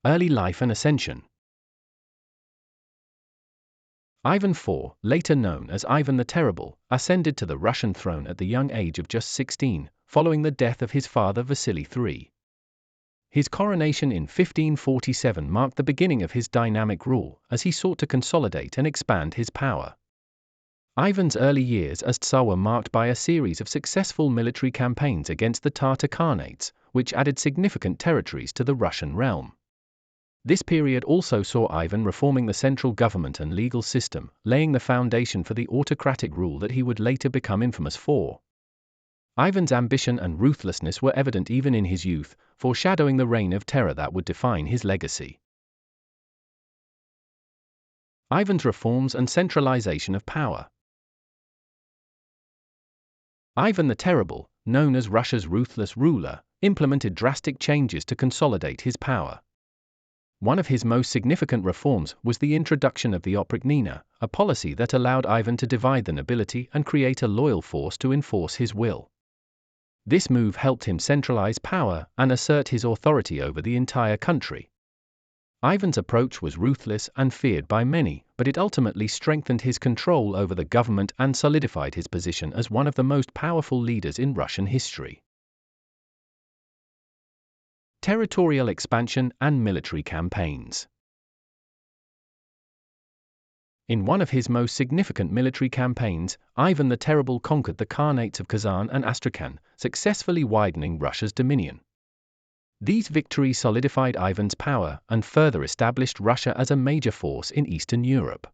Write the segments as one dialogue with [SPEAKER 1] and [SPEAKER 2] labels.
[SPEAKER 1] Early life and ascension. Ivan IV, later known as Ivan the Terrible, ascended to the Russian throne at the young age of just 16, following the death of his father Vasily III. His coronation in 1547 marked the beginning of his dynamic rule, as he sought to consolidate and expand his power. Ivan's early years as Tsar were marked by a series of successful military campaigns against the Tatar Khanates, which added significant territories to the Russian realm. This period also saw Ivan reforming the central government and legal system, laying the foundation for the autocratic rule that he would later become infamous for. Ivan's ambition and ruthlessness were evident even in his youth, foreshadowing the reign of terror that would define his legacy. Ivan's reforms and centralization of power. Ivan the Terrible, known as Russia's ruthless ruler, implemented drastic changes to consolidate his power. One of his most significant reforms was the introduction of the oprichnina, a policy that allowed Ivan to divide the nobility and create a loyal force to enforce his will. This move helped him centralize power and assert his authority over the entire country. Ivan's approach was ruthless and feared by many, but it ultimately strengthened his control over the government and solidified his position as one of the most powerful leaders in Russian history. Territorial expansion and military campaigns. In one of his most significant military campaigns, Ivan the Terrible conquered the Khanates of Kazan and Astrakhan, successfully widening Russia's dominion. These victories solidified Ivan's power and further established Russia as a major force in Eastern Europe.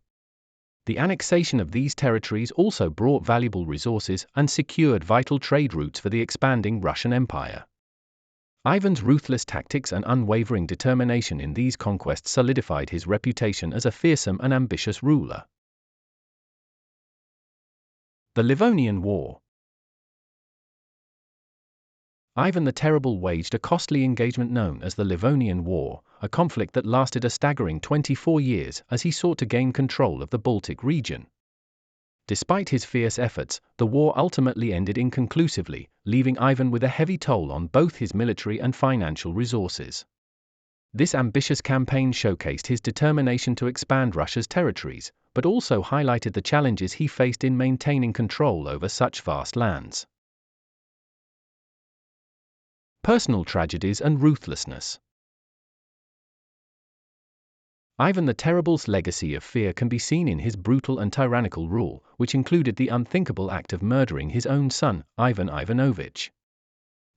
[SPEAKER 1] The annexation of these territories also brought valuable resources and secured vital trade routes for the expanding Russian Empire. Ivan's ruthless tactics and unwavering determination in these conquests solidified his reputation as a fearsome and ambitious ruler. The Livonian War. Ivan the Terrible waged a costly engagement known as the Livonian War, a conflict that lasted a staggering 24 years as he sought to gain control of the Baltic region. Despite his fierce efforts, the war ultimately ended inconclusively, leaving Ivan with a heavy toll on both his military and financial resources. This ambitious campaign showcased his determination to expand Russia's territories, but also highlighted the challenges he faced in maintaining control over such vast lands. Personal tragedies and ruthlessness. Ivan the Terrible's legacy of fear can be seen in his brutal and tyrannical rule, which included the unthinkable act of murdering his own son, Ivan Ivanovich.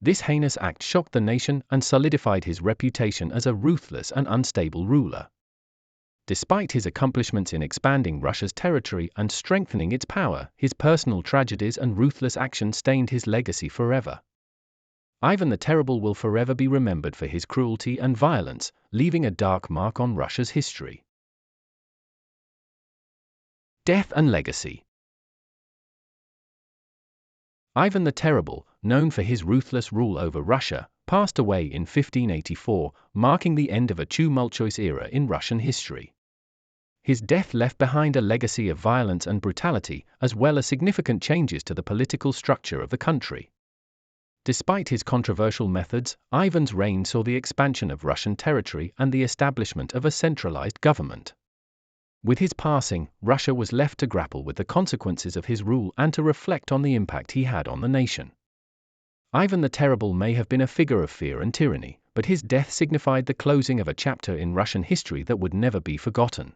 [SPEAKER 1] This heinous act shocked the nation and solidified his reputation as a ruthless and unstable ruler. Despite his accomplishments in expanding Russia's territory and strengthening its power, his personal tragedies and ruthless action stained his legacy forever. Ivan the Terrible will forever be remembered for his cruelty and violence, leaving a dark mark on Russia's history. Death and legacy. Ivan the Terrible, known for his ruthless rule over Russia, passed away in 1584, marking the end of a tumultuous era in Russian history. His death left behind a legacy of violence and brutality, as well as significant changes to the political structure of the country. Despite his controversial methods, Ivan's reign saw the expansion of Russian territory and the establishment of a centralized government. With his passing, Russia was left to grapple with the consequences of his rule and to reflect on the impact he had on the nation. Ivan the Terrible may have been a figure of fear and tyranny, but his death signified the closing of a chapter in Russian history that would never be forgotten.